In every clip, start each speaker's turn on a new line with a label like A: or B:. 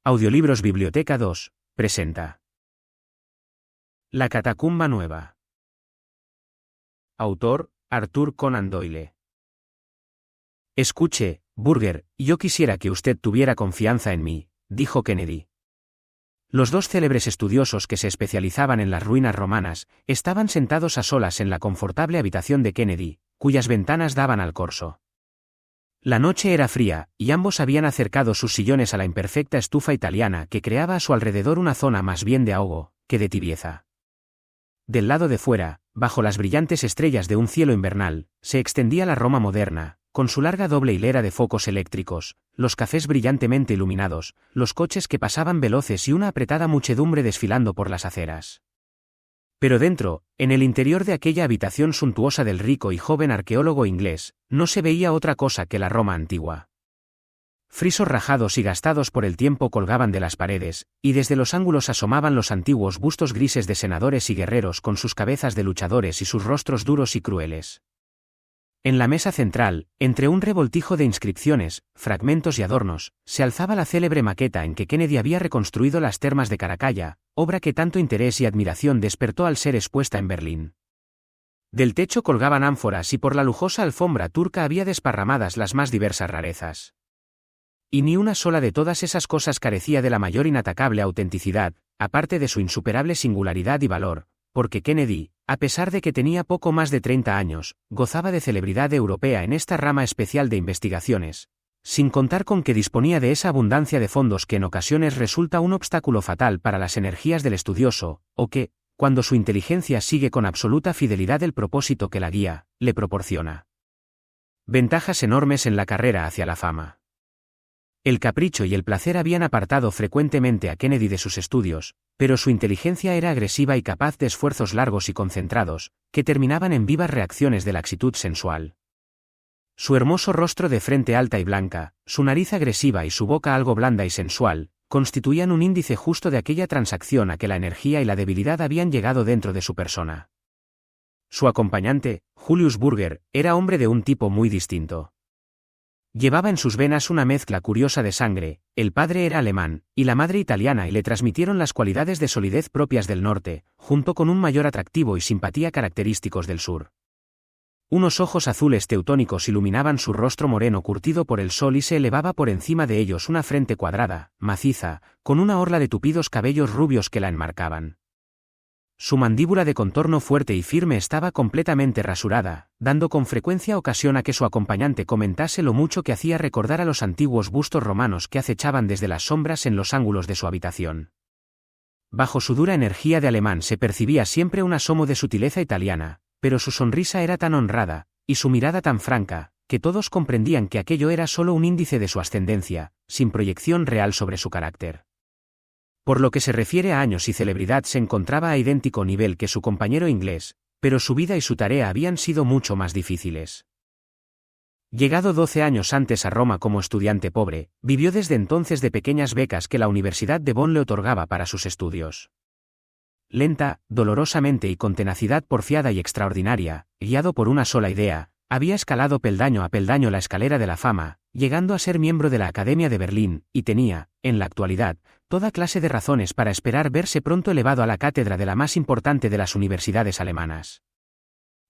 A: Audiolibros Biblioteca 2, presenta La catacumba nueva. Autor, Arthur Conan Doyle. Escuche, Burger, yo quisiera que usted tuviera confianza en mí, dijo Kennedy. Los dos célebres estudiosos que se especializaban en las ruinas romanas, estaban sentados a solas en la confortable habitación de Kennedy, cuyas ventanas daban al corso. La noche era fría, y ambos habían acercado sus sillones a la imperfecta estufa italiana que creaba a su alrededor una zona más bien de ahogo, que de tibieza. Del lado de fuera, bajo las brillantes estrellas de un cielo invernal, se extendía la Roma moderna, con su larga doble hilera de focos eléctricos, los cafés brillantemente iluminados, los coches que pasaban veloces y una apretada muchedumbre desfilando por las aceras. Pero dentro, en el interior de aquella habitación suntuosa del rico y joven arqueólogo inglés, no se veía otra cosa que la Roma antigua. Frisos rajados y gastados por el tiempo colgaban de las paredes, y desde los ángulos asomaban los antiguos bustos grises de senadores y guerreros con sus cabezas de luchadores y sus rostros duros y crueles. En la mesa central, entre un revoltijo de inscripciones, fragmentos y adornos, se alzaba la célebre maqueta en que Kennedy había reconstruido las termas de Caracalla, obra que tanto interés y admiración despertó al ser expuesta en Berlín. Del techo colgaban ánforas y por la lujosa alfombra turca había desparramadas las más diversas rarezas. Y ni una sola de todas esas cosas carecía de la mayor inatacable autenticidad, aparte de su insuperable singularidad y valor, porque Kennedy, a pesar de que tenía poco más de 30 años, gozaba de celebridad europea en esta rama especial de investigaciones, sin contar con que disponía de esa abundancia de fondos que en ocasiones resulta un obstáculo fatal para las energías del estudioso, o que, cuando su inteligencia sigue con absoluta fidelidad el propósito que la guía, le proporciona ventajas enormes en la carrera hacia la fama. El capricho y el placer habían apartado frecuentemente a Kennedy de sus estudios, pero su inteligencia era agresiva y capaz de esfuerzos largos y concentrados, que terminaban en vivas reacciones de laxitud sensual. Su hermoso rostro de frente alta y blanca, su nariz agresiva y su boca algo blanda y sensual, constituían un índice justo de aquella transacción a que la energía y la debilidad habían llegado dentro de su persona. Su acompañante, Julius Burger, era hombre de un tipo muy distinto. Llevaba en sus venas una mezcla curiosa de sangre, el padre era alemán, y la madre italiana y le transmitieron las cualidades de solidez propias del norte, junto con un mayor atractivo y simpatía característicos del sur. Unos ojos azules teutónicos iluminaban su rostro moreno curtido por el sol y se elevaba por encima de ellos una frente cuadrada, maciza, con una orla de tupidos cabellos rubios que la enmarcaban. Su mandíbula de contorno fuerte y firme estaba completamente rasurada, dando con frecuencia ocasión a que su acompañante comentase lo mucho que hacía recordar a los antiguos bustos romanos que acechaban desde las sombras en los ángulos de su habitación. Bajo su dura energía de alemán se percibía siempre un asomo de sutileza italiana, pero su sonrisa era tan honrada, y su mirada tan franca, que todos comprendían que aquello era solo un índice de su ascendencia, sin proyección real sobre su carácter. Por lo que se refiere a años y celebridad se encontraba a idéntico nivel que su compañero inglés, pero su vida y su tarea habían sido mucho más difíciles. Llegado 12 años antes a Roma como estudiante pobre, vivió desde entonces de pequeñas becas que la Universidad de Bonn le otorgaba para sus estudios. Lenta, dolorosamente y con tenacidad porfiada y extraordinaria, guiado por una sola idea, había escalado peldaño a peldaño la escalera de la fama, llegando a ser miembro de la Academia de Berlín, y tenía, en la actualidad, toda clase de razones para esperar verse pronto elevado a la cátedra de la más importante de las universidades alemanas.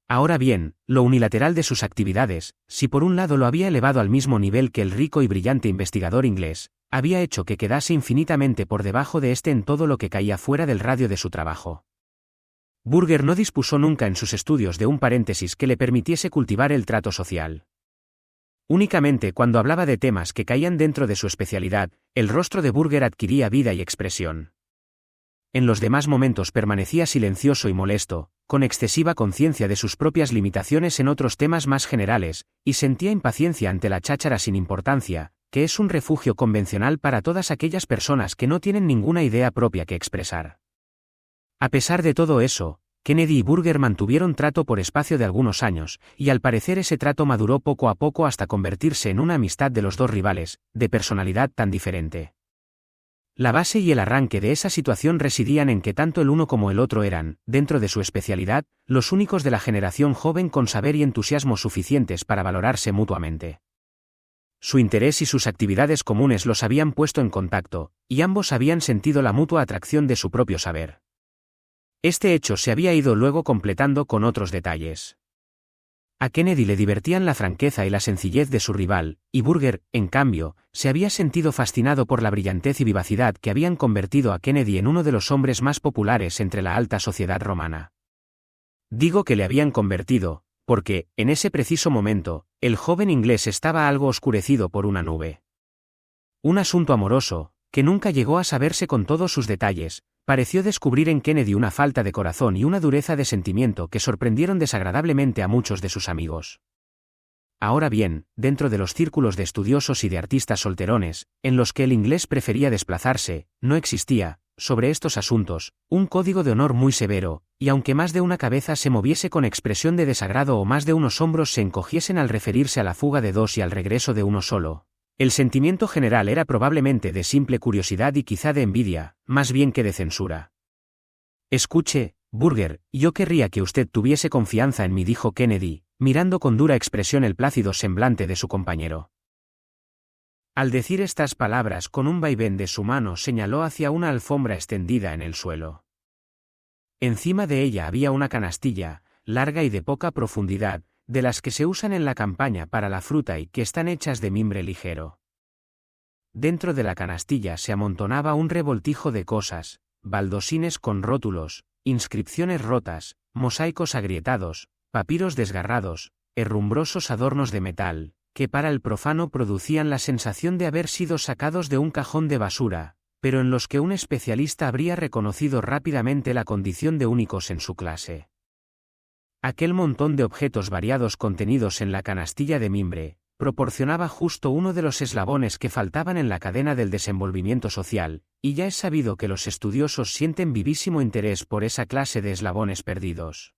A: Ahora bien, lo unilateral de sus actividades, si por un lado lo había elevado al mismo nivel que el rico y brillante investigador inglés, había hecho que quedase infinitamente por debajo de éste en todo lo que caía fuera del radio de su trabajo. Burger no dispuso nunca en sus estudios de un paréntesis que le permitiese cultivar el trato social. Únicamente cuando hablaba de temas que caían dentro de su especialidad, el rostro de Burger adquiría vida y expresión. En los demás momentos permanecía silencioso y molesto, con excesiva conciencia de sus propias limitaciones en otros temas más generales, y sentía impaciencia ante la cháchara sin importancia, que es un refugio convencional para todas aquellas personas que no tienen ninguna idea propia que expresar. A pesar de todo eso, Kennedy y Burger mantuvieron trato por espacio de algunos años, y al parecer ese trato maduró poco a poco hasta convertirse en una amistad de los dos rivales, de personalidad tan diferente. La base y el arranque de esa situación residían en que tanto el uno como el otro eran, dentro de su especialidad, los únicos de la generación joven con saber y entusiasmo suficientes para valorarse mutuamente. Su interés y sus actividades comunes los habían puesto en contacto, y ambos habían sentido la mutua atracción de su propio saber. Este hecho se había ido luego completando con otros detalles. A Kennedy le divertían la franqueza y la sencillez de su rival, y Burger, en cambio, se había sentido fascinado por la brillantez y vivacidad que habían convertido a Kennedy en uno de los hombres más populares entre la alta sociedad romana. Digo que le habían convertido, porque, en ese preciso momento, el joven inglés estaba algo oscurecido por una nube. Un asunto amoroso, que nunca llegó a saberse con todos sus detalles, pareció descubrir en Kennedy una falta de corazón y una dureza de sentimiento que sorprendieron desagradablemente a muchos de sus amigos. Ahora bien, dentro de los círculos de estudiosos y de artistas solterones, en los que el inglés prefería desplazarse, no existía, sobre estos asuntos, un código de honor muy severo, y aunque más de una cabeza se moviese con expresión de desagrado o más de unos hombros se encogiesen al referirse a la fuga de dos y al regreso de uno solo, el sentimiento general era probablemente de simple curiosidad y quizá de envidia, más bien que de censura. Escuche, Burger, yo querría que usted tuviese confianza en mí, dijo Kennedy, mirando con dura expresión el plácido semblante de su compañero. Al decir estas palabras con un vaivén de su mano señaló hacia una alfombra extendida en el suelo. Encima de ella había una canastilla, larga y de poca profundidad, de las que se usan en la campaña para la fruta y que están hechas de mimbre ligero. Dentro de la canastilla se amontonaba un revoltijo de cosas, baldosines con rótulos, inscripciones rotas, mosaicos agrietados, papiros desgarrados, herrumbrosos adornos de metal, que para el profano producían la sensación de haber sido sacados de un cajón de basura, pero en los que un especialista habría reconocido rápidamente la condición de únicos en su clase. Aquel montón de objetos variados contenidos en la canastilla de mimbre, proporcionaba justo uno de los eslabones que faltaban en la cadena del desenvolvimiento social, y ya es sabido que los estudiosos sienten vivísimo interés por esa clase de eslabones perdidos.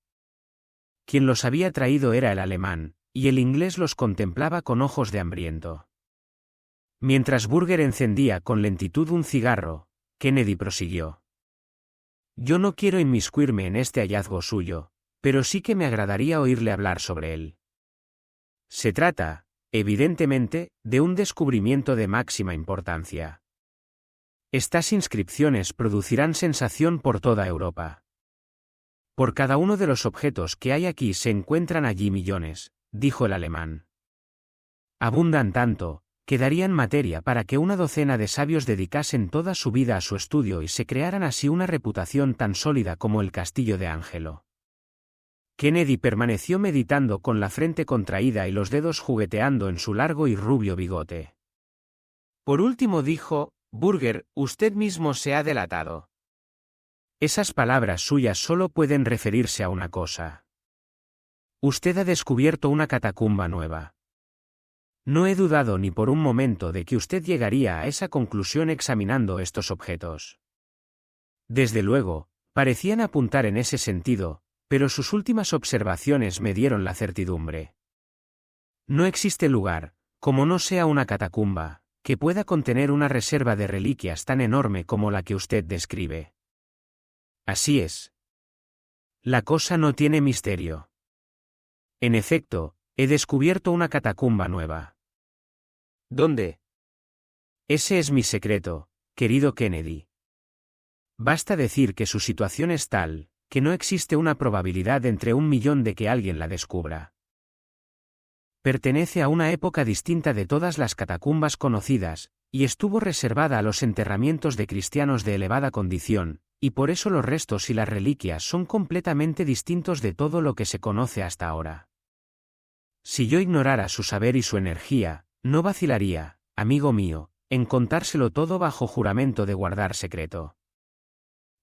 A: Quien los había traído era el alemán, y el inglés los contemplaba con ojos de hambriento. Mientras Burger encendía con lentitud un cigarro, Kennedy prosiguió. Yo no quiero inmiscuirme en este hallazgo suyo, pero sí que me agradaría oírle hablar sobre él. Se trata, evidentemente, de un descubrimiento de máxima importancia. Estas inscripciones producirán sensación por toda Europa. Por cada uno de los objetos que hay aquí se encuentran allí millones, dijo el alemán. Abundan tanto, que darían materia para que una docena de sabios dedicasen toda su vida a su estudio y se crearan así una reputación tan sólida como el castillo de Angelo. Kennedy permaneció meditando con la frente contraída y los dedos jugueteando en su largo y rubio bigote. Por último dijo, Burger, usted mismo se ha delatado. Esas palabras suyas solo pueden referirse a una cosa. Usted ha descubierto una catacumba nueva. No he dudado ni por un momento de que usted llegaría a esa conclusión examinando estos objetos. Desde luego, parecían apuntar en ese sentido, pero sus últimas observaciones me dieron la certidumbre. No existe lugar, como no sea una catacumba, que pueda contener una reserva de reliquias tan enorme como la que usted describe. Así es. La cosa no tiene misterio. En efecto, he descubierto una catacumba nueva. ¿Dónde? Ese es mi secreto, querido Kennedy. Basta decir que su situación es tal, que no existe una probabilidad entre 1.000.000 de que alguien la descubra. Pertenece a una época distinta de todas las catacumbas conocidas, y estuvo reservada a los enterramientos de cristianos de elevada condición, y por eso los restos y las reliquias son completamente distintos de todo lo que se conoce hasta ahora. Si yo ignorara su saber y su energía, no vacilaría, amigo mío, en contárselo todo bajo juramento de guardar secreto.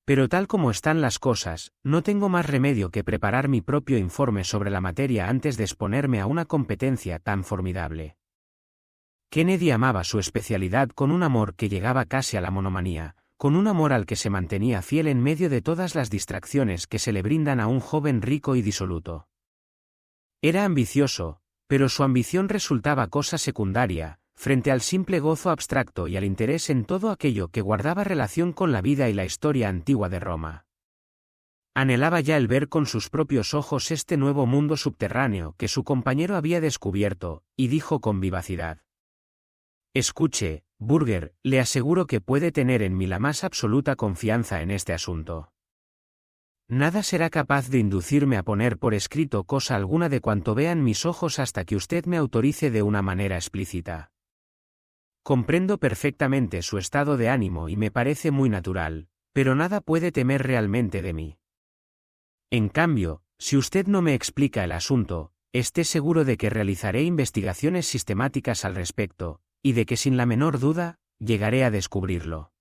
A: Pero tal como están las cosas, no tengo más remedio que preparar mi propio informe sobre la materia antes de exponerme a una competencia tan formidable. Kennedy amaba su especialidad con un amor que llegaba casi a la monomanía, con un amor al que se mantenía fiel en medio de todas las distracciones que se le brindan a un joven rico y disoluto. Era ambicioso, pero su ambición resultaba cosa secundaria, frente al simple gozo abstracto y al interés en todo aquello que guardaba relación con la vida y la historia antigua de Roma. Anhelaba ya el ver con sus propios ojos este nuevo mundo subterráneo que su compañero había descubierto, y dijo con vivacidad. Escuche, Burger, le aseguro que puede tener en mí la más absoluta confianza en este asunto. Nada será capaz de inducirme a poner por escrito cosa alguna de cuanto vean mis ojos hasta que usted me autorice de una manera explícita. Comprendo perfectamente su estado de ánimo y me parece muy natural, pero nada puede temer realmente de mí. En cambio, si usted no me explica el asunto, esté seguro de que realizaré investigaciones sistemáticas al respecto, y de que sin la menor duda, llegaré a descubrirlo.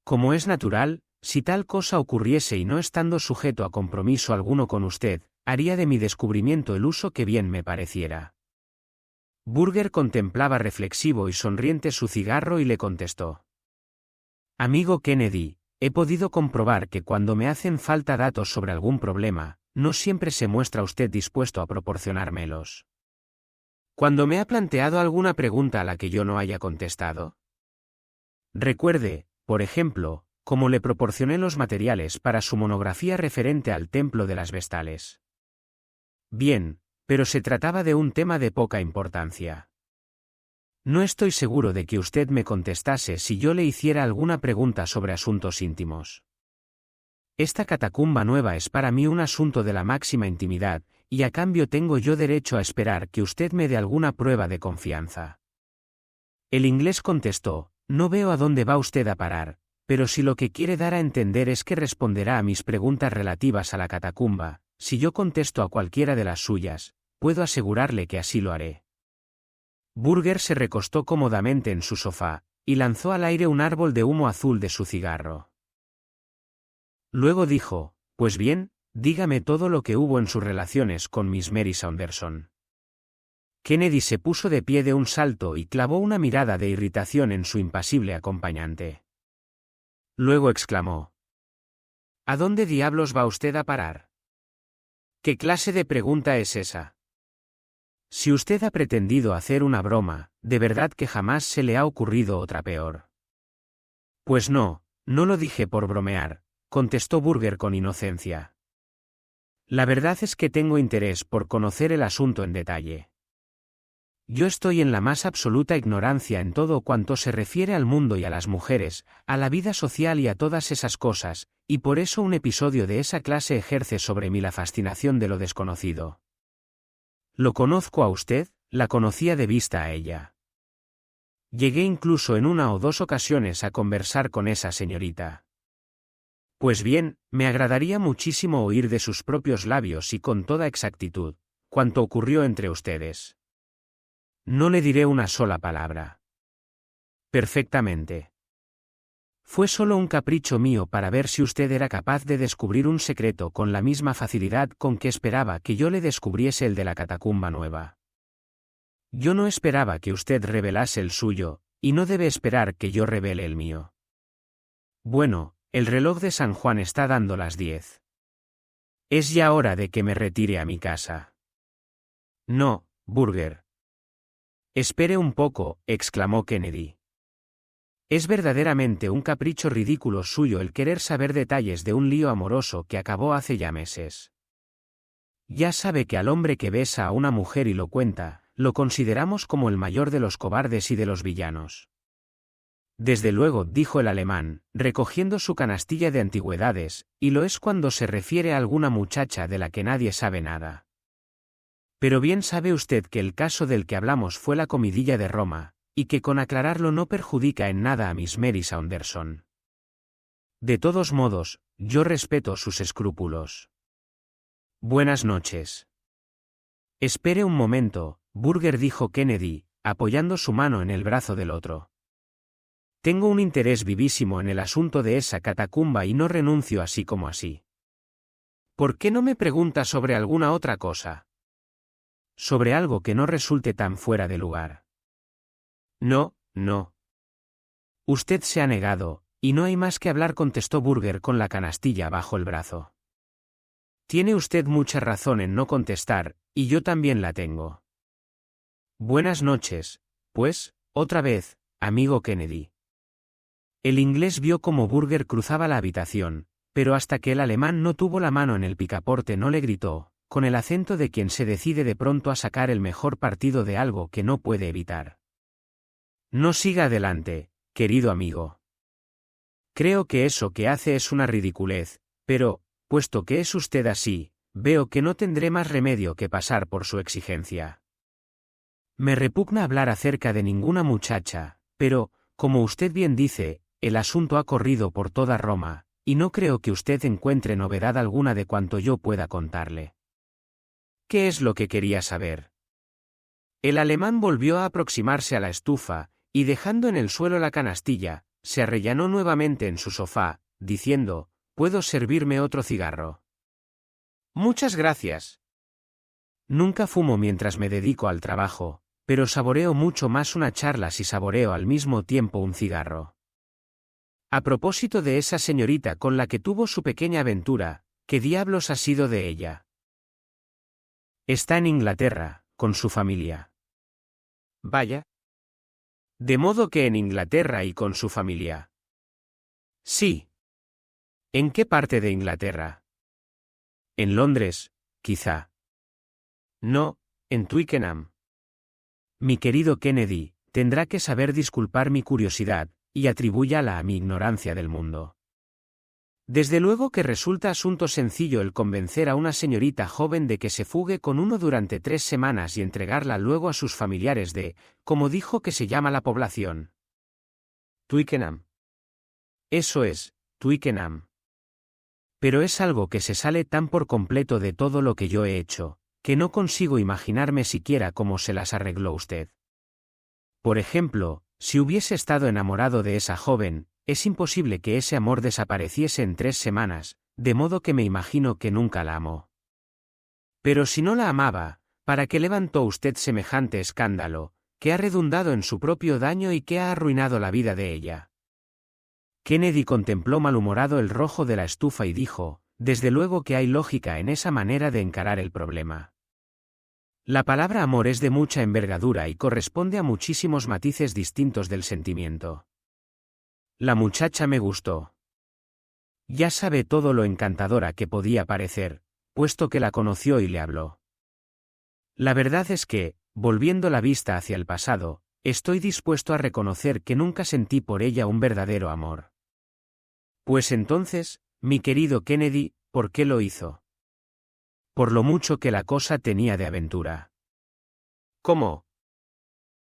A: Como es natural, si tal cosa ocurriese y no estando sujeto a compromiso alguno con usted, haría de mi descubrimiento el uso que bien me pareciera. Burger contemplaba reflexivo y sonriente su cigarro y le contestó. Amigo Kennedy, he podido comprobar que cuando me hacen falta datos sobre algún problema, no siempre se muestra usted dispuesto a proporcionármelos. Cuando me ha planteado alguna pregunta a la que yo no haya contestado. Recuerde, por ejemplo, cómo le proporcioné los materiales para su monografía referente al Templo de las Vestales. Bien, pero se trataba de un tema de poca importancia. No estoy seguro de que usted me contestase si yo le hiciera alguna pregunta sobre asuntos íntimos. Esta catacumba nueva es para mí un asunto de la máxima intimidad, y a cambio tengo yo derecho a esperar que usted me dé alguna prueba de confianza. El inglés contestó, no veo a dónde va usted a parar, pero si lo que quiere dar a entender es que responderá a mis preguntas relativas a la catacumba, si yo contesto a cualquiera de las suyas, puedo asegurarle que así lo haré. Burger se recostó cómodamente en su sofá, y lanzó al aire un árbol de humo azul de su cigarro. Luego dijo, pues bien, dígame todo lo que hubo en sus relaciones con Miss Mary Saunderson. Kennedy se puso de pie de un salto y clavó una mirada de irritación en su impasible acompañante. Luego exclamó. ¿A dónde diablos va usted a parar? ¿Qué clase de pregunta es esa? Si usted ha pretendido hacer una broma, de verdad que jamás se le ha ocurrido otra peor. Pues no, no lo dije por bromear, contestó Burger con inocencia. La verdad es que tengo interés por conocer el asunto en detalle. Yo estoy en la más absoluta ignorancia en todo cuanto se refiere al mundo y a las mujeres, a la vida social y a todas esas cosas, y por eso un episodio de esa clase ejerce sobre mí la fascinación de lo desconocido. ¿Lo conozco a usted? La conocía de vista a ella. Llegué incluso en una o dos ocasiones a conversar con esa señorita. Pues bien, me agradaría muchísimo oír de sus propios labios y con toda exactitud, cuánto ocurrió entre ustedes. No le diré una sola palabra. Perfectamente. Fue solo un capricho mío para ver si usted era capaz de descubrir un secreto con la misma facilidad con que esperaba que yo le descubriese el de la catacumba nueva. Yo no esperaba que usted revelase el suyo, y no debe esperar que yo revele el mío. Bueno, el reloj de San Juan está dando las 10. Es ya hora de que me retire a mi casa. No, Burger. Espere un poco, exclamó Kennedy. Es verdaderamente un capricho ridículo suyo el querer saber detalles de un lío amoroso que acabó hace ya meses. Ya sabe que al hombre que besa a una mujer y lo cuenta, lo consideramos como el mayor de los cobardes y de los villanos. Desde luego, dijo el alemán, recogiendo su canastilla de antigüedades, y lo es cuando se refiere a alguna muchacha de la que nadie sabe nada. Pero bien sabe usted que el caso del que hablamos fue la comidilla de Roma, y que con aclararlo no perjudica en nada a Miss Mary Saunderson. De todos modos, yo respeto sus escrúpulos. Buenas noches. Espere un momento, Burger, dijo Kennedy, apoyando su mano en el brazo del otro. Tengo un interés vivísimo en el asunto de esa catacumba y no renuncio así como así. ¿Por qué no me pregunta sobre alguna otra cosa? Sobre algo que no resulte tan fuera de lugar. No, no. Usted se ha negado, y no hay más que hablar, contestó Burger con la canastilla bajo el brazo. Tiene usted mucha razón en no contestar, y yo también la tengo. Buenas noches, pues, otra vez, amigo Kennedy. El inglés vio cómo Burger cruzaba la habitación, pero hasta que el alemán no tuvo la mano en el picaporte no le gritó, con el acento de quien se decide de pronto a sacar el mejor partido de algo que no puede evitar. No siga adelante, querido amigo. Creo que eso que hace es una ridiculez, pero, puesto que es usted así, veo que no tendré más remedio que pasar por su exigencia. Me repugna hablar acerca de ninguna muchacha, pero, como usted bien dice, el asunto ha corrido por toda Roma, y no creo que usted encuentre novedad alguna de cuanto yo pueda contarle. ¿Qué es lo que quería saber? El alemán volvió a aproximarse a la estufa, y dejando en el suelo la canastilla, se arrellanó nuevamente en su sofá, diciendo, ¿puedo servirme otro cigarro? Muchas gracias. Nunca fumo mientras me dedico al trabajo, pero saboreo mucho más una charla si saboreo al mismo tiempo un cigarro. A propósito de esa señorita con la que tuvo su pequeña aventura, ¿qué diablos ha sido de ella? Está en Inglaterra, con su familia. Vaya. De modo que en Inglaterra y con su familia. Sí. ¿En qué parte de Inglaterra? En Londres, quizá. No, en Twickenham. Mi querido Kennedy, tendrá que saber disculpar mi curiosidad, y atribúyala a mi ignorancia del mundo. Desde luego que resulta asunto sencillo el convencer a una señorita joven de que se fugue con uno durante 3 semanas y entregarla luego a sus familiares de, como dijo que se llama la población. Twickenham. Eso es, Twickenham. Pero es algo que se sale tan por completo de todo lo que yo he hecho, que no consigo imaginarme siquiera cómo se las arregló usted. Por ejemplo, si hubiese estado enamorado de esa joven, es imposible que ese amor desapareciese en 3 semanas, de modo que me imagino que nunca la amó. Pero si no la amaba, ¿para qué levantó usted semejante escándalo, que ha redundado en su propio daño y que ha arruinado la vida de ella? Kennedy contempló malhumorado el rojo de la estufa y dijo, desde luego que hay lógica en esa manera de encarar el problema. La palabra amor es de mucha envergadura y corresponde a muchísimos matices distintos del sentimiento. La muchacha me gustó. Ya sabe todo lo encantadora que podía parecer, puesto que la conoció y le habló. La verdad es que, volviendo la vista hacia el pasado, estoy dispuesto a reconocer que nunca sentí por ella un verdadero amor. Pues entonces, mi querido Kennedy, ¿por qué lo hizo? Por lo mucho que la cosa tenía de aventura. ¿Cómo?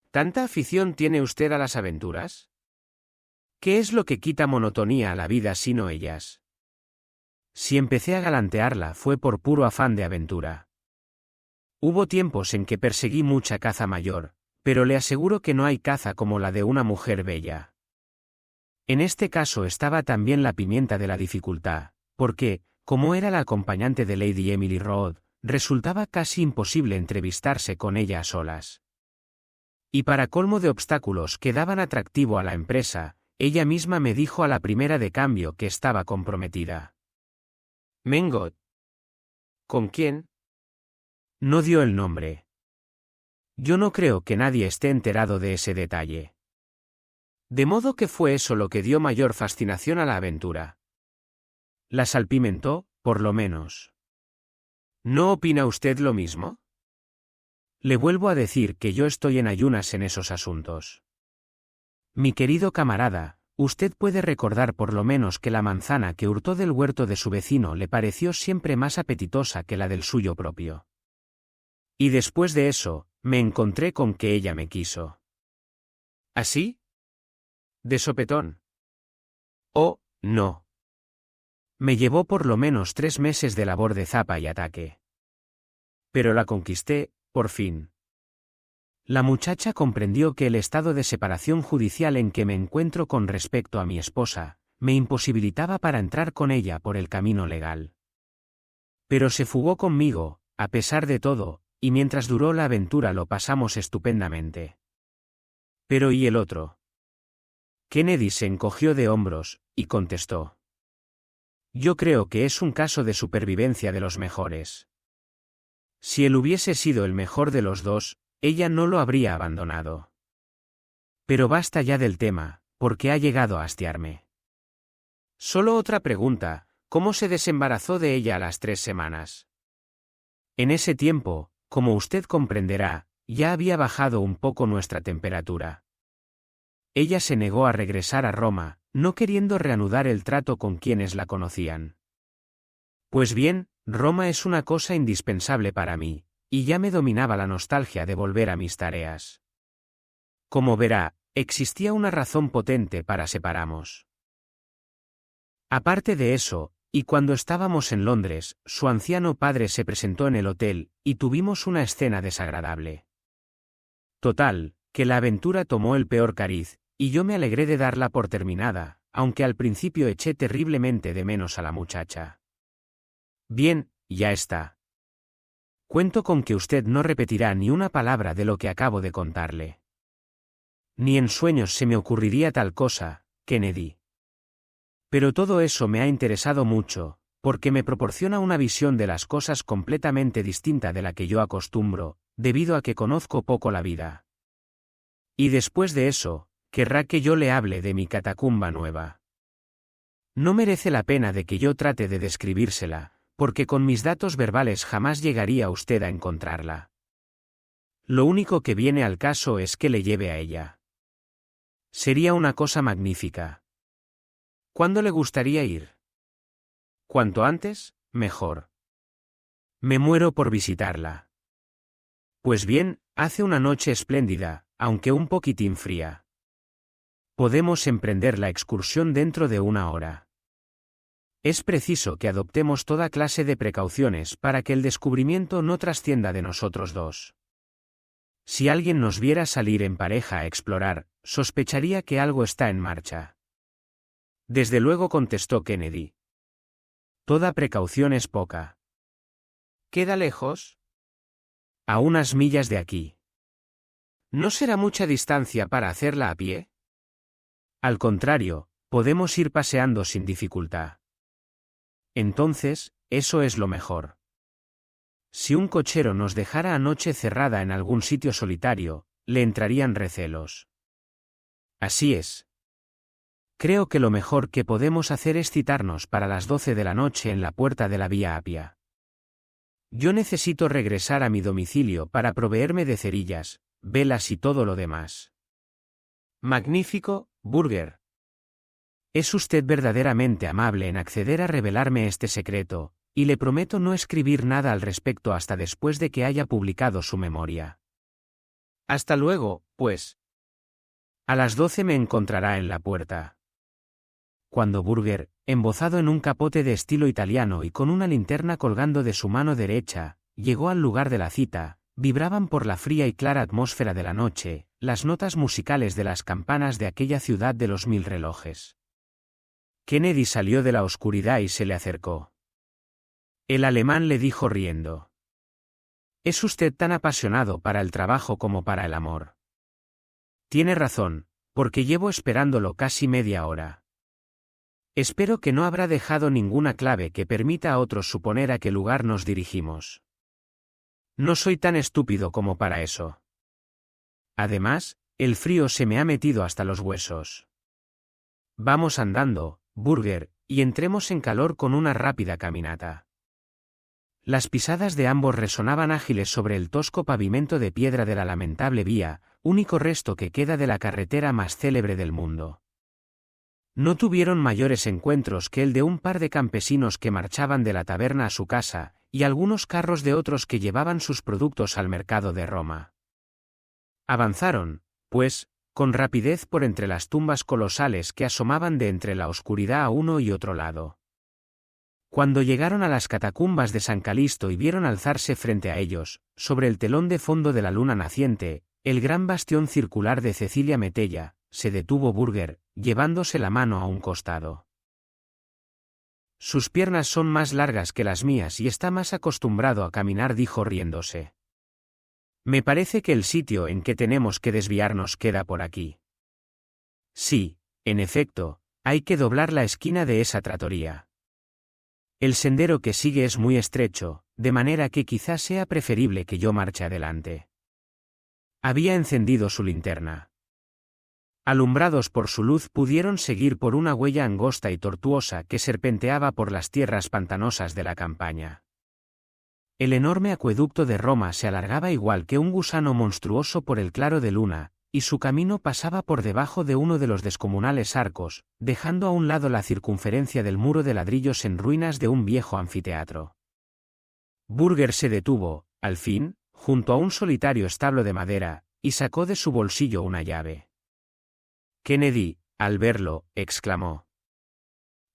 A: ¿Tanta afición tiene usted a las aventuras? ¿Qué es lo que quita monotonía a la vida sino ellas? Si empecé a galantearla fue por puro afán de aventura. Hubo tiempos en que perseguí mucha caza mayor, pero le aseguro que no hay caza como la de una mujer bella. En este caso estaba también la pimienta de la dificultad, porque, como era la acompañante de Lady Emily Road, resultaba casi imposible entrevistarse con ella a solas. Y para colmo de obstáculos que daban atractivo a la empresa, ella misma me dijo a la primera de cambio que estaba comprometida. Mengot. ¿Con quién? No dio el nombre. Yo no creo que nadie esté enterado de ese detalle. De modo que fue eso lo que dio mayor fascinación a la aventura. La salpimentó, por lo menos. ¿No opina usted lo mismo? Le vuelvo a decir que yo estoy en ayunas en esos asuntos. Mi querido camarada, usted puede recordar por lo menos que la manzana que hurtó del huerto de su vecino le pareció siempre más apetitosa que la del suyo propio. Y después de eso, me encontré con que ella me quiso. ¿Así? ¿De sopetón? Oh, no. Me llevó por lo menos 3 meses de labor de zapa y ataque. Pero la conquisté, por fin. La muchacha comprendió que el estado de separación judicial en que me encuentro con respecto a mi esposa, me imposibilitaba para entrar con ella por el camino legal. Pero se fugó conmigo, a pesar de todo, y mientras duró la aventura lo pasamos estupendamente. Pero ¿y el otro? Kennedy se encogió de hombros, y contestó. Yo creo que es un caso de supervivencia de los mejores. Si él hubiese sido el mejor de los dos, ella no lo habría abandonado. Pero basta ya del tema, porque ha llegado a hastiarme. Solo otra pregunta, ¿cómo se desembarazó de ella a las 3 semanas? En ese tiempo, como usted comprenderá, ya había bajado un poco nuestra temperatura. Ella se negó a regresar a Roma, no queriendo reanudar el trato con quienes la conocían. Pues bien, Roma es una cosa indispensable para mí, y ya me dominaba la nostalgia de volver a mis tareas. Como verá, existía una razón potente para separarnos. Aparte de eso, y cuando estábamos en Londres, su anciano padre se presentó en el hotel, y tuvimos una escena desagradable. Total, que la aventura tomó el peor cariz, y yo me alegré de darla por terminada, aunque al principio eché terriblemente de menos a la muchacha. Bien, ya está. Cuento con que usted no repetirá ni una palabra de lo que acabo de contarle. Ni en sueños se me ocurriría tal cosa, Kennedy. Pero todo eso me ha interesado mucho, porque me proporciona una visión de las cosas completamente distinta de la que yo acostumbro, debido a que conozco poco la vida. Y después de eso, querrá que yo le hable de mi catacumba nueva. No merece la pena de que yo trate de describírsela, porque con mis datos verbales jamás llegaría usted a encontrarla. Lo único que viene al caso es que le lleve a ella. Sería una cosa magnífica. ¿Cuándo le gustaría ir? Cuanto antes, mejor. Me muero por visitarla. Pues bien, hace una noche espléndida, aunque un poquitín fría. Podemos emprender la excursión dentro de una hora. Es preciso que adoptemos toda clase de precauciones para que el descubrimiento no trascienda de nosotros dos. Si alguien nos viera salir en pareja a explorar, sospecharía que algo está en marcha. Desde luego, contestó Kennedy. Toda precaución es poca. ¿Queda lejos? A unas millas de aquí. ¿No será mucha distancia para hacerla a pie? Al contrario, podemos ir paseando sin dificultad. Entonces, eso es lo mejor. Si un cochero nos dejara anoche cerrada en algún sitio solitario, le entrarían recelos. Así es. Creo que lo mejor que podemos hacer es citarnos para las 12 de la noche en la puerta de la Vía Apia. Yo necesito regresar a mi domicilio para proveerme de cerillas, velas y todo lo demás. Magnífico, Burger. Es usted verdaderamente amable en acceder a revelarme este secreto, y le prometo no escribir nada al respecto hasta después de que haya publicado su memoria. Hasta luego, pues. A las 12 me encontrará en la puerta. Cuando Burger, embozado en un capote de estilo italiano y con una linterna colgando de su mano derecha, llegó al lugar de la cita, vibraban por la fría y clara atmósfera de la noche, las notas musicales de las campanas de aquella ciudad de los 1000 relojes. Kennedy salió de la oscuridad y se le acercó. El alemán le dijo riendo: «Es usted tan apasionado para el trabajo como para el amor». Tiene razón, porque llevo esperándolo casi media hora. Espero que no habrá dejado ninguna clave que permita a otros suponer a qué lugar nos dirigimos. No soy tan estúpido como para eso. Además, el frío se me ha metido hasta los huesos. Vamos andando, Burger, y entremos en calor con una rápida caminata. Las pisadas de ambos resonaban ágiles sobre el tosco pavimento de piedra de la lamentable vía, único resto que queda de la carretera más célebre del mundo. No tuvieron mayores encuentros que el de un par de campesinos que marchaban de la taberna a su casa, y algunos carros de otros que llevaban sus productos al mercado de Roma. Avanzaron, pues, con rapidez por entre las tumbas colosales que asomaban de entre la oscuridad a uno y otro lado. Cuando llegaron a las catacumbas de San Calisto y vieron alzarse frente a ellos, sobre el telón de fondo de la luna naciente, el gran bastión circular de Cecilia Metella, se detuvo Burger, llevándose la mano a un costado. Sus piernas son más largas que las mías y está más acostumbrado a caminar, dijo riéndose. Me parece que el sitio en que tenemos que desviarnos queda por aquí. Sí, en efecto, hay que doblar la esquina de esa trattoria. El sendero que sigue es muy estrecho, de manera que quizás sea preferible que yo marche adelante. Había encendido su linterna. Alumbrados por su luz pudieron seguir por una huella angosta y tortuosa que serpenteaba por las tierras pantanosas de la campaña. El enorme acueducto de Roma se alargaba igual que un gusano monstruoso por el claro de luna, y su camino pasaba por debajo de uno de los descomunales arcos, dejando a un lado la circunferencia del muro de ladrillos en ruinas de un viejo anfiteatro. Burger se detuvo, al fin, junto a un solitario establo de madera, y sacó de su bolsillo una llave. Kennedy, al verlo, exclamó: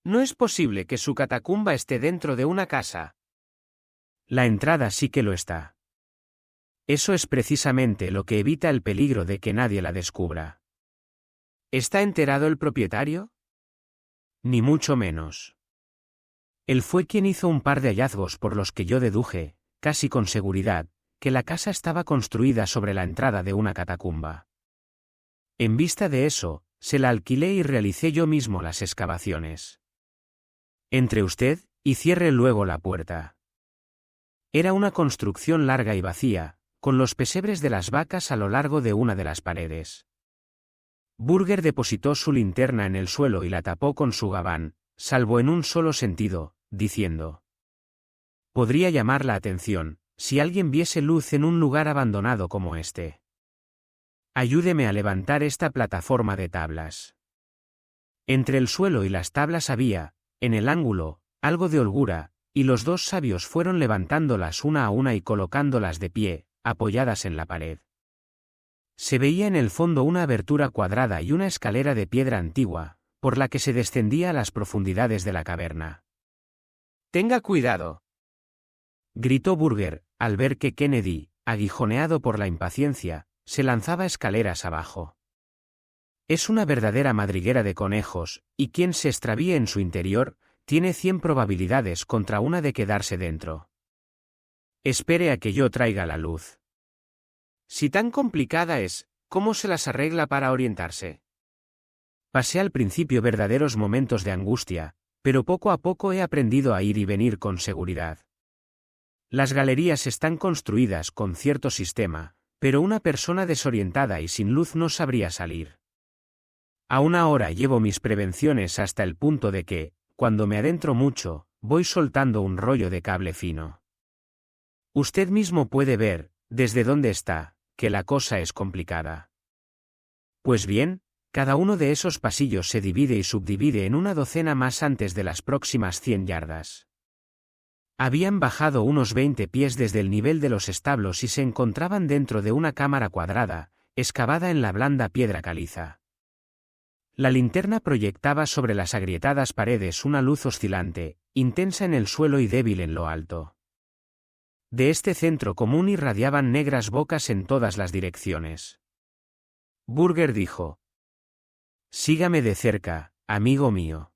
A: «No es posible que su catacumba esté dentro de una casa». «La entrada sí que lo está. Eso es precisamente lo que evita el peligro de que nadie la descubra». «¿Está enterado el propietario?» «Ni mucho menos. Él fue quien hizo un par de hallazgos por los que yo deduje, casi con seguridad, que la casa estaba construida sobre la entrada de una catacumba. En vista de eso, se la alquilé y realicé yo mismo las excavaciones. Entre usted, y cierre luego la puerta». Era una construcción larga y vacía, con los pesebres de las vacas a lo largo de una de las paredes. Burger depositó su linterna en el suelo y la tapó con su gabán, salvo en un solo sentido, diciendo: «Podría llamar la atención, si alguien viese luz en un lugar abandonado como este. Ayúdeme a levantar esta plataforma de tablas». Entre el suelo y las tablas había, en el ángulo, algo de holgura, y los dos sabios fueron levantándolas una a una y colocándolas de pie, apoyadas en la pared. Se veía en el fondo una abertura cuadrada y una escalera de piedra antigua, por la que se descendía a las profundidades de la caverna. «Tenga cuidado», gritó Burger, al ver que Kennedy, aguijoneado por la impaciencia, se lanzaba escaleras abajo. «Es una verdadera madriguera de conejos, y quien se extravíe en su interior, tiene 100 probabilidades contra una de quedarse dentro. Espere a que yo traiga la luz». «Si tan complicada es, ¿cómo se las arregla para orientarse?» «Pasé al principio verdaderos momentos de angustia, pero poco a poco he aprendido a ir y venir con seguridad. Las galerías están construidas con cierto sistema, pero una persona desorientada y sin luz no sabría salir. Aún ahora llevo mis prevenciones hasta el punto de que, cuando me adentro mucho, voy soltando un rollo de cable fino. Usted mismo puede ver, desde donde está, que la cosa es complicada. Pues bien, cada uno de esos pasillos se divide y subdivide en una docena más antes de las próximas 100 yardas. Habían bajado unos 20 pies desde el nivel de los establos y se encontraban dentro de una cámara cuadrada, excavada en la blanda piedra caliza. La linterna proyectaba sobre las agrietadas paredes una luz oscilante, intensa en el suelo y débil en lo alto. De este centro común irradiaban negras bocas en todas las direcciones. Burger dijo: «Sígame de cerca, amigo mío.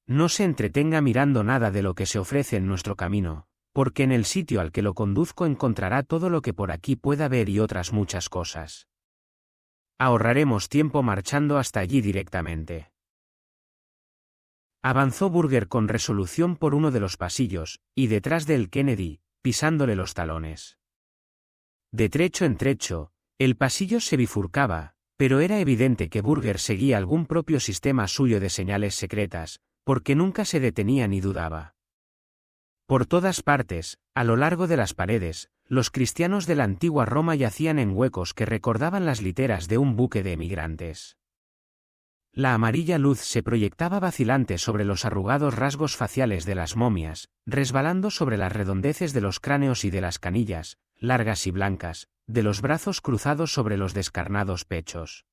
A: No se entretenga mirando nada de lo que se ofrece en nuestro camino, porque en el sitio al que lo conduzco encontrará todo lo que por aquí pueda ver y otras muchas cosas. Ahorraremos tiempo marchando hasta allí directamente». Avanzó Burger con resolución por uno de los pasillos, y detrás de él Kennedy, pisándole los talones. De trecho en trecho, el pasillo se bifurcaba, pero era evidente que Burger seguía algún propio sistema suyo de señales secretas, porque nunca se detenía ni dudaba. Por todas partes, a lo largo de las paredes, los cristianos de la antigua Roma yacían en huecos que recordaban las literas de un buque de emigrantes. La amarilla luz se proyectaba vacilante sobre los arrugados rasgos faciales de las momias, resbalando sobre las redondeces de los cráneos y de las canillas, largas y blancas, de los brazos cruzados sobre los descarnados pechos.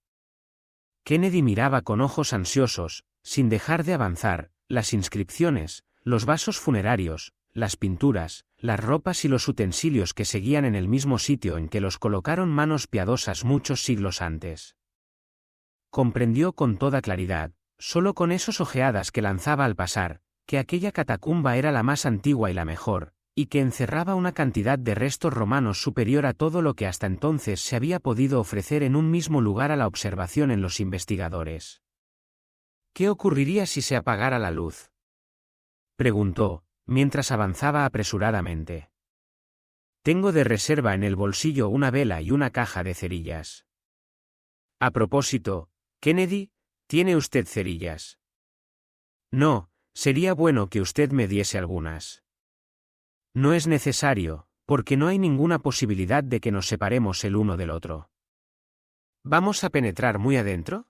A: Kennedy miraba con ojos ansiosos, sin dejar de avanzar, las inscripciones, los vasos funerarios, las pinturas, las ropas y los utensilios que seguían en el mismo sitio en que los colocaron manos piadosas muchos siglos antes. Comprendió con toda claridad, solo con esos ojeadas que lanzaba al pasar, que aquella catacumba era la más antigua y la mejor, y que encerraba una cantidad de restos romanos superior a todo lo que hasta entonces se había podido ofrecer en un mismo lugar a la observación en los investigadores. ¿Qué ocurriría si se apagara la luz?, preguntó, mientras avanzaba apresuradamente. Tengo de reserva en el bolsillo una vela y una caja de cerillas. A propósito, Kennedy, ¿tiene usted cerillas? No, sería bueno que usted me diese algunas. No es necesario, porque no hay ninguna posibilidad de que nos separemos el uno del otro. ¿Vamos a penetrar muy adentro?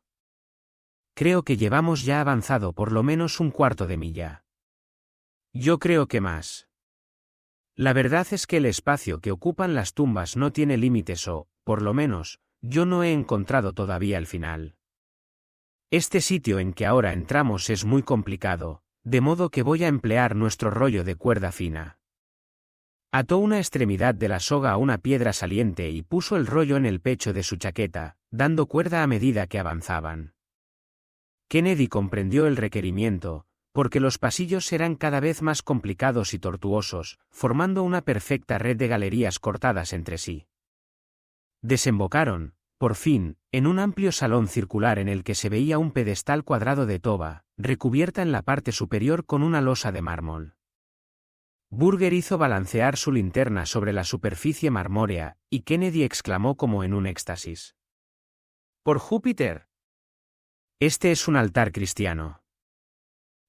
A: Creo que llevamos ya avanzado por lo menos un cuarto de milla. Yo creo que más. La verdad es que el espacio que ocupan las tumbas no tiene límites o, por lo menos, yo no he encontrado todavía el final. Este sitio en que ahora entramos es muy complicado, de modo que voy a emplear nuestro rollo de cuerda fina. Ató una extremidad de la soga a una piedra saliente y puso el rollo en el pecho de su chaqueta, dando cuerda a medida que avanzaban. Kennedy comprendió el requerimiento, porque los pasillos eran cada vez más complicados y tortuosos, formando una perfecta red de galerías cortadas entre sí. Desembocaron, por fin, en un amplio salón circular en el que se veía un pedestal cuadrado de toba, recubierta en la parte superior con una losa de mármol. Burger hizo balancear su linterna sobre la superficie marmórea, y Kennedy exclamó como en un éxtasis. ¡Por Júpiter! Este es un altar cristiano.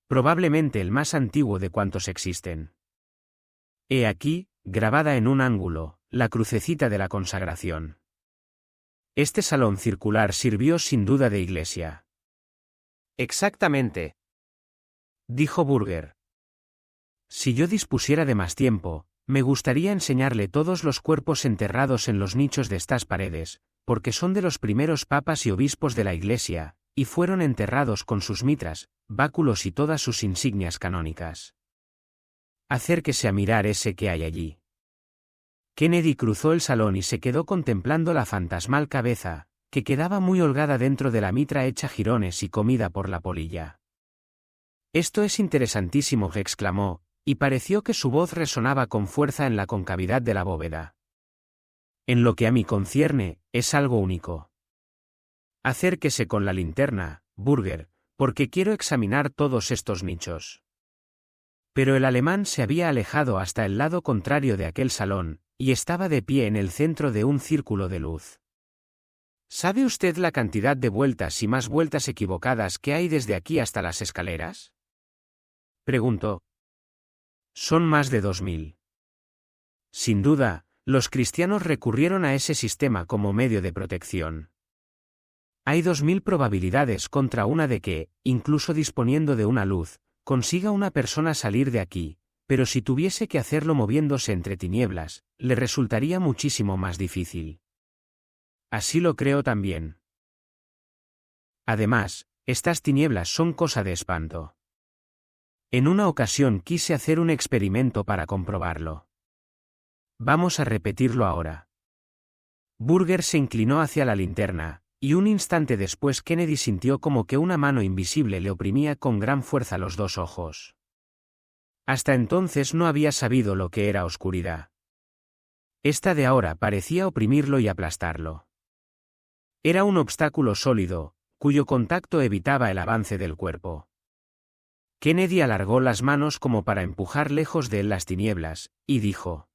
A: Probablemente el más antiguo de cuantos existen. He aquí, grabada en un ángulo, la crucecita de la consagración. Este salón circular sirvió sin duda de iglesia. Exactamente, dijo Burger. Si yo dispusiera de más tiempo, me gustaría enseñarle todos los cuerpos enterrados en los nichos de estas paredes, porque son de los primeros papas y obispos de la iglesia, y fueron enterrados con sus mitras, báculos y todas sus insignias canónicas. Acérquese a mirar ese que hay allí. Kennedy cruzó el salón y se quedó contemplando la fantasmal cabeza, que quedaba muy holgada dentro de la mitra hecha jirones y comida por la polilla. Esto es interesantísimo, exclamó, y pareció que su voz resonaba con fuerza en la concavidad de la bóveda. En lo que a mí concierne, es algo único. Acérquese con la linterna, Burger, porque quiero examinar todos estos nichos. Pero el alemán se había alejado hasta el lado contrario de aquel salón, y estaba de pie en el centro de un círculo de luz. ¿Sabe usted la cantidad de vueltas y más vueltas equivocadas que hay desde aquí hasta las escaleras? Preguntó. Son más de 2000. Sin duda, los cristianos recurrieron a ese sistema como medio de protección. Hay 2000 probabilidades contra una de que, incluso disponiendo de una luz, consiga una persona salir de aquí, pero si tuviese que hacerlo moviéndose entre tinieblas, le resultaría muchísimo más difícil. Así lo creo también. Además, estas tinieblas son cosa de espanto. En una ocasión quise hacer un experimento para comprobarlo. Vamos a repetirlo ahora. Burger se inclinó hacia la linterna, y un instante después Kennedy sintió como que una mano invisible le oprimía con gran fuerza los dos ojos. Hasta entonces no había sabido lo que era oscuridad. Esta de ahora parecía oprimirlo y aplastarlo. Era un obstáculo sólido, cuyo contacto evitaba el avance del cuerpo. Kennedy alargó las manos como para empujar lejos de él las tinieblas, y dijo: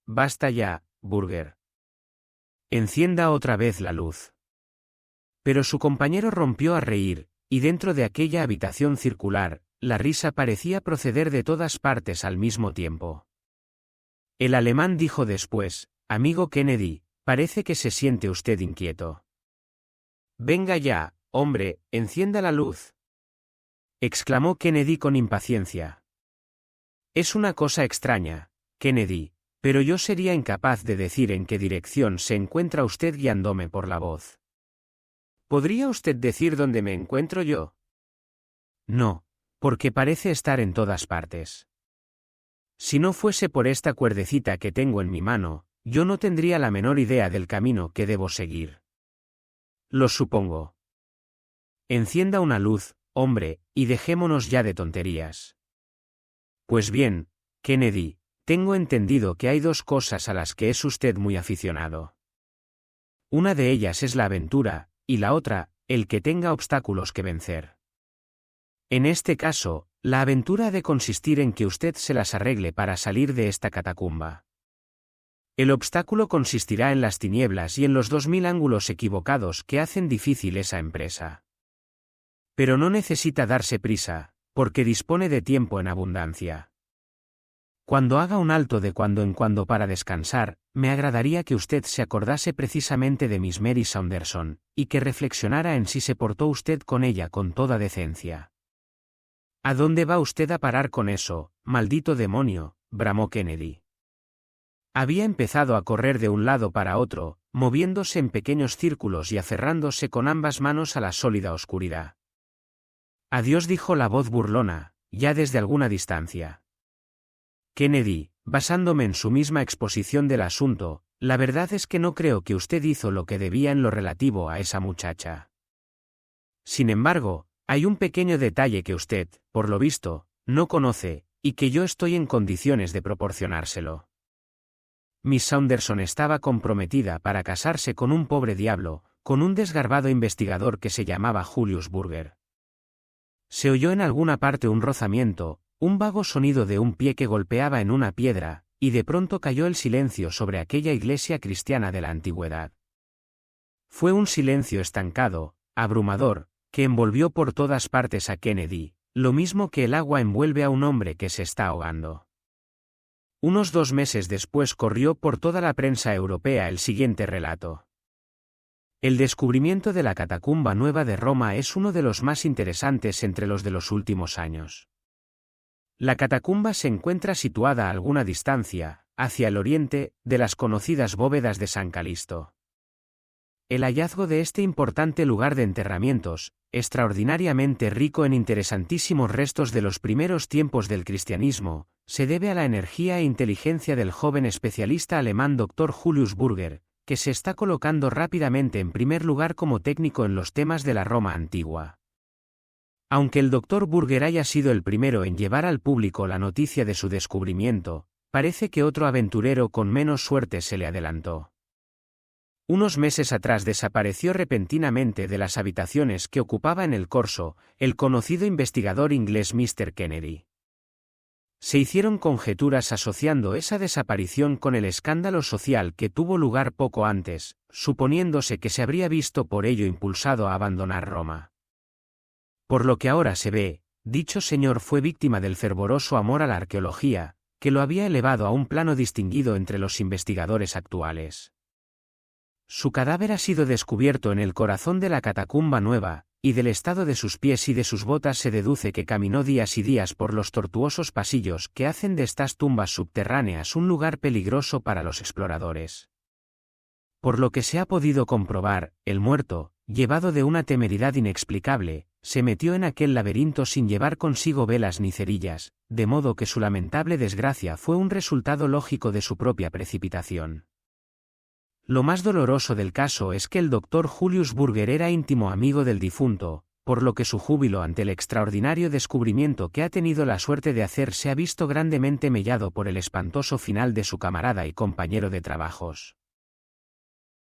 A: «Basta ya, Burger. Encienda otra vez la luz». Pero su compañero rompió a reír, y dentro de aquella habitación circular, la risa parecía proceder de todas partes al mismo tiempo. El alemán dijo después: «Amigo Kennedy, parece que se siente usted inquieto». «Venga ya, hombre, encienda la luz», exclamó Kennedy con impaciencia. «Es una cosa extraña, Kennedy, pero yo sería incapaz de decir en qué dirección se encuentra usted guiándome por la voz. ¿Podría usted decir dónde me encuentro yo?» «No, porque parece estar en todas partes. Si no fuese por esta cuerdecita que tengo en mi mano, yo no tendría la menor idea del camino que debo seguir». «Lo supongo. Encienda una luz, hombre, y dejémonos ya de tonterías». «Pues bien, Kennedy, tengo entendido que hay dos cosas a las que es usted muy aficionado. Una de ellas es la aventura, y la otra, el que tenga obstáculos que vencer. En este caso, la aventura ha de consistir en que usted se las arregle para salir de esta catacumba. El obstáculo consistirá en las tinieblas y en los 2000 ángulos equivocados que hacen difícil esa empresa. Pero no necesita darse prisa, porque dispone de tiempo en abundancia. Cuando haga un alto de cuando en cuando para descansar, me agradaría que usted se acordase precisamente de Miss Mary Saunderson, y que reflexionara en si se portó usted con ella con toda decencia. ¿A dónde va usted a parar con eso, maldito demonio?, bramó Kennedy. Había empezado a correr de un lado para otro, moviéndose en pequeños círculos y aferrándose con ambas manos a la sólida oscuridad. Adiós, dijo la voz burlona, ya desde alguna distancia. Kennedy, basándome en su misma exposición del asunto, la verdad es que no creo que usted hizo lo que debía en lo relativo a esa muchacha. Sin embargo, hay un pequeño detalle que usted, por lo visto, no conoce, y que yo estoy en condiciones de proporcionárselo. Miss Saunderson estaba comprometida para casarse con un pobre diablo, con un desgarbado investigador que se llamaba Julius Burger. Se oyó en alguna parte un rozamiento, un vago sonido de un pie que golpeaba en una piedra, y de pronto cayó el silencio sobre aquella iglesia cristiana de la antigüedad. Fue un silencio estancado, abrumador, que envolvió por todas partes a Kennedy, lo mismo que el agua envuelve a un hombre que se está ahogando. Unos 2 meses después corrió por toda la prensa europea el siguiente relato. El descubrimiento de la Catacumba Nueva de Roma es uno de los más interesantes entre los de los últimos años. La catacumba se encuentra situada a alguna distancia, hacia el oriente, de las conocidas bóvedas de San Calisto. El hallazgo de este importante lugar de enterramientos, extraordinariamente rico en interesantísimos restos de los primeros tiempos del cristianismo, se debe a la energía e inteligencia del joven especialista alemán Dr. Julius Burger, que se está colocando rápidamente en primer lugar como técnico en los temas de la Roma antigua. Aunque el Dr. Burger haya sido el primero en llevar al público la noticia de su descubrimiento, parece que otro aventurero con menos suerte se le adelantó. Unos meses atrás desapareció repentinamente de las habitaciones que ocupaba en el Corso, el conocido investigador inglés Mr. Kennedy. Se hicieron conjeturas asociando esa desaparición con el escándalo social que tuvo lugar poco antes, suponiéndose que se habría visto por ello impulsado a abandonar Roma. Por lo que ahora se ve, dicho señor fue víctima del fervoroso amor a la arqueología, que lo había elevado a un plano distinguido entre los investigadores actuales. Su cadáver ha sido descubierto en el corazón de la Catacumba Nueva, y del estado de sus pies y de sus botas se deduce que caminó días y días por los tortuosos pasillos que hacen de estas tumbas subterráneas un lugar peligroso para los exploradores. Por lo que se ha podido comprobar, el muerto, llevado de una temeridad inexplicable, se metió en aquel laberinto sin llevar consigo velas ni cerillas, de modo que su lamentable desgracia fue un resultado lógico de su propia precipitación. Lo más doloroso del caso es que el Dr. Julius Burger era íntimo amigo del difunto, por lo que su júbilo ante el extraordinario descubrimiento que ha tenido la suerte de hacer se ha visto grandemente mellado por el espantoso final de su camarada y compañero de trabajos.